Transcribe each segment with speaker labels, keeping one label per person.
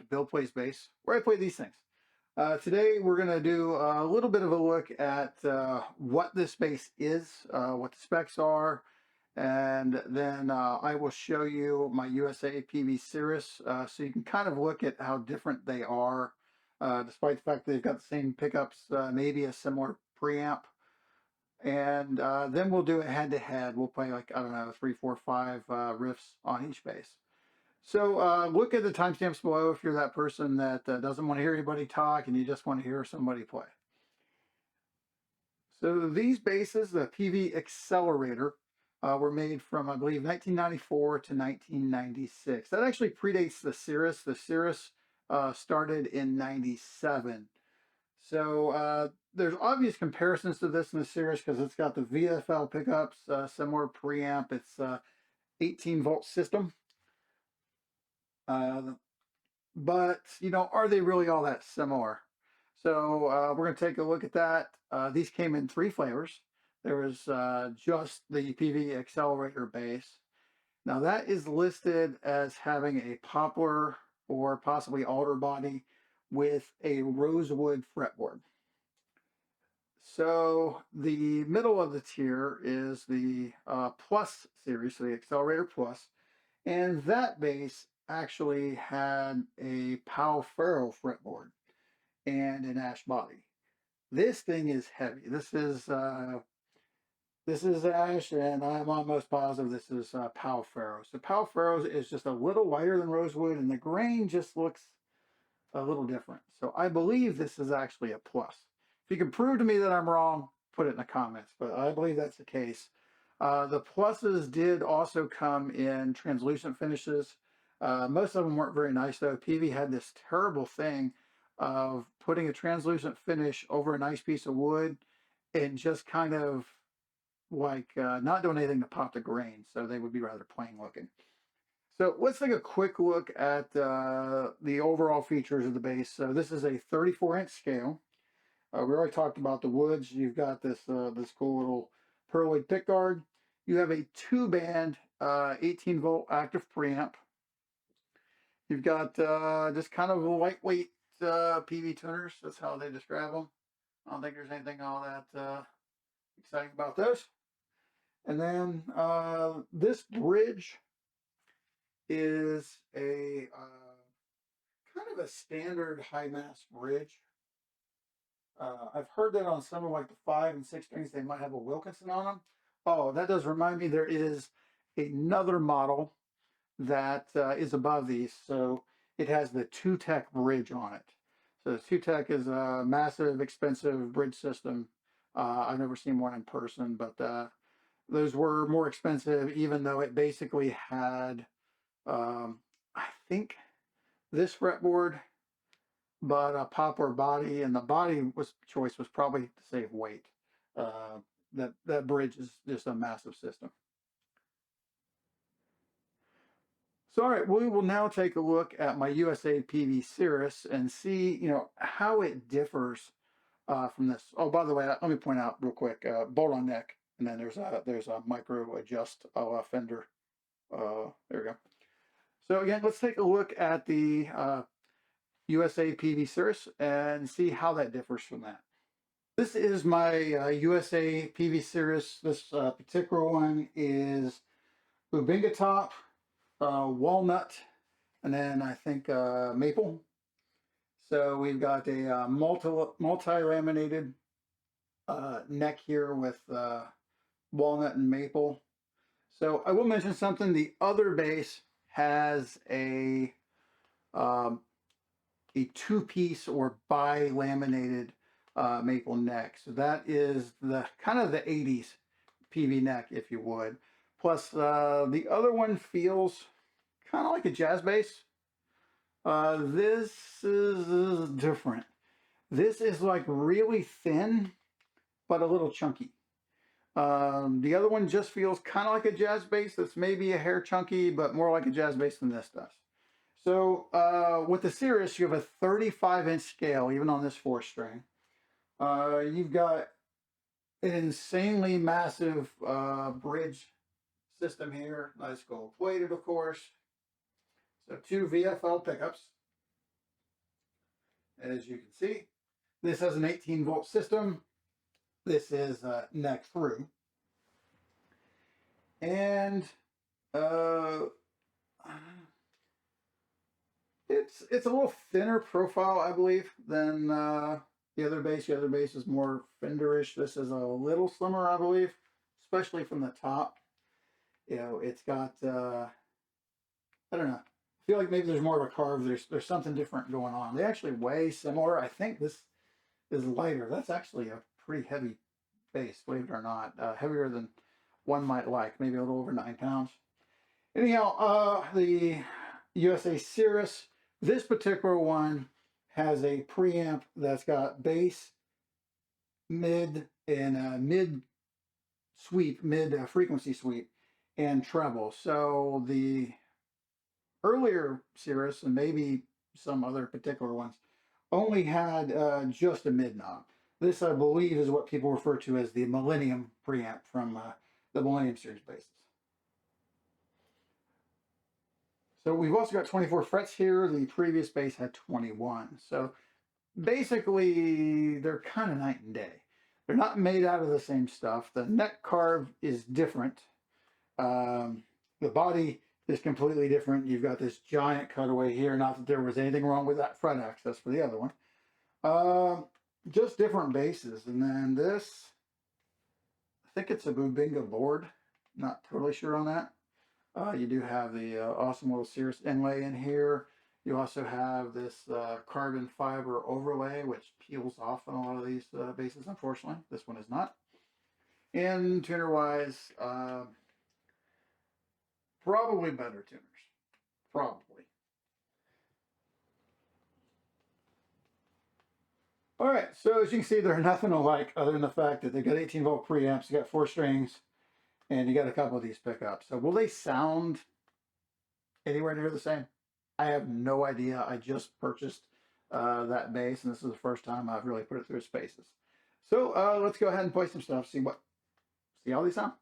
Speaker 1: Bill Plays Bass, where I play these things. Today we're going to do a little bit of a look at what this bass is, what the specs are, and then I will show you my USA Peavey Cirrus, so you can kind of look at how different they are, despite the fact that they've got the same pickups, maybe a similar preamp. And then we'll do it head-to-head. We'll play like, I don't know, 3, 4, 5 riffs on each bass. So look at the timestamps below if you're that person that doesn't want to hear anybody talk and you just want to hear somebody play. So these basses, the Peavey Axcelerator, were made from, I believe, 1994 to 1996. That actually predates the Cirrus. The Cirrus started in 97. So there's obvious comparisons to this in the Cirrus because it's got the VFL pickups, similar preamp. It's 18-volt system. But, you know, are they really all that similar? So we're going to take a look at that. These came in 3 flavors. There was just the Peavey Accelerator bass. Now that is listed as having a poplar or possibly alder body with a rosewood fretboard. So the middle of the tier is the Plus series, so the Accelerator Plus, and that bass actually had a Pau Ferro fretboard and an ash body. This thing is heavy. This is ash, and I'm almost positive this is Pau Ferro. So Pau Ferro is just a little lighter than rosewood, and the grain just looks a little different. So I believe this is actually a Plus. If you can prove to me that I'm wrong, put it in the comments, but I believe that's the case. The Pluses did also come in translucent finishes. Most of them weren't very nice though. Peavey had this terrible thing of putting a translucent finish over a nice piece of wood and just kind of like not doing anything to pop the grain. So they would be rather plain looking. So let's take a quick look at the overall features of the bass. So this is a 34-inch scale. We already talked about the woods. You've got this this cool little pearloid pickguard. You have a 2-band 18-volt active preamp. You've got just kind of a lightweight Peavey tuners. That's how they describe them. I don't think there's anything all that exciting about those. And then this bridge is a kind of a standard high mass bridge. I've heard that on some of like the 5 and 6 strings they might have a Wilkinson on them. Oh, that does remind me there is another model that is above these. So it has the 2-Tech bridge on it. So the 2-Tech is a massive, expensive bridge system. I've never seen one in person, but those were more expensive, even though it basically had, I think, this fretboard, but a poplar body, and the body choice was probably to save weight. That bridge is just a massive system. So all right, we will now take a look at my USA Peavey Cirrus and see, you know, how it differs from this. Oh, by the way, let me point out real quick, bolt-on neck, and then there's a micro adjust fender. There we go. So again, let's take a look at the USA Peavey Cirrus and see how that differs from that. This is my USA Peavey Cirrus. This particular one is Bubinga top, walnut, and then I think maple. So we've got a multi-laminated neck here with walnut and maple. So I will mention something. The other bass has a 2-piece or bi-laminated maple neck. So that is the kind of the 80s Peavey neck, if you would. Plus the other one feels kind of like a jazz bass. This is different. This is like really thin, but a little chunky. The other one just feels kind of like a jazz bass that's maybe a hair chunky, but more like a jazz bass than this does. So with the Cirrus, you have a 35-inch scale, even on this 4-string. You've got an insanely massive bridge system here. Nice gold plated, of course. So 2 VFL pickups. as you can see. This has an 18-volt system. This is neck through. And it's a little thinner profile, I believe, than the other bass. The other bass is more fenderish. This is a little slimmer, I believe, especially from the top. You know, it's got I don't know. I feel like maybe there's more of a carve. There's something different going on. They actually weigh similar. I think this is lighter. That's actually a pretty heavy bass, believe it or not. Heavier than one might like, maybe a little over 9 pounds. Anyhow, the USA Cirrus, this particular one has a preamp that's got bass, mid, and mid sweep, mid frequency sweep, and treble. So the earlier Cirrus, and maybe some other particular ones, only had just a mid knob. This, I believe, is what people refer to as the Millennium preamp from the Millennium series basses. So we've also got 24 frets here. The previous bass had 21. So basically, they're kind of night and day. They're not made out of the same stuff. The neck carve is different. The body is completely different. You've got this giant cutaway here. Not that there was anything wrong with that fret access for the other one. Just different bases. And then this, I think it's a Bubinga board. Not totally sure on that. You do have the awesome little Cirrus inlay in here. You also have this carbon fiber overlay, which peels off on a lot of these bases, unfortunately. This one is not. And tuner-wise, probably better tuners. Probably. All right, so as you can see, they're nothing alike other than the fact that they've got 18-volt preamps, you got 4 strings, and you got a couple of these pickups. So will they sound anywhere near the same? I have no idea. I just purchased that bass, and this is the first time I've really put it through its paces. So let's go ahead and play some stuff, see how these sound.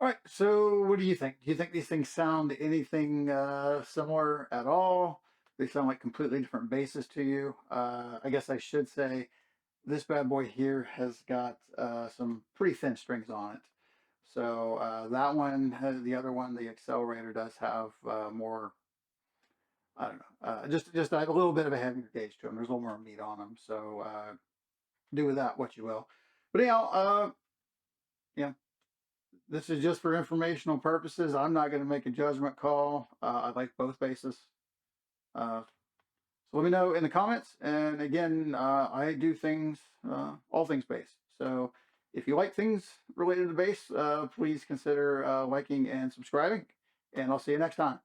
Speaker 1: All right, so what do you think? Do you think these things sound anything similar at all? They sound like completely different basses to you. I guess I should say this bad boy here has got some pretty thin strings on it. So that one, the other one, the Accelerator does have more, I don't know, just a little bit of a heavier gauge to them. There's a little more meat on them. So do with that what you will. But anyhow, yeah, this is just for informational purposes. I'm not going to make a judgment call. I like both basses. So let me know in the comments. And again, I do things, all things bass. So if you like things related to bass, please consider liking and subscribing. And I'll see you next time.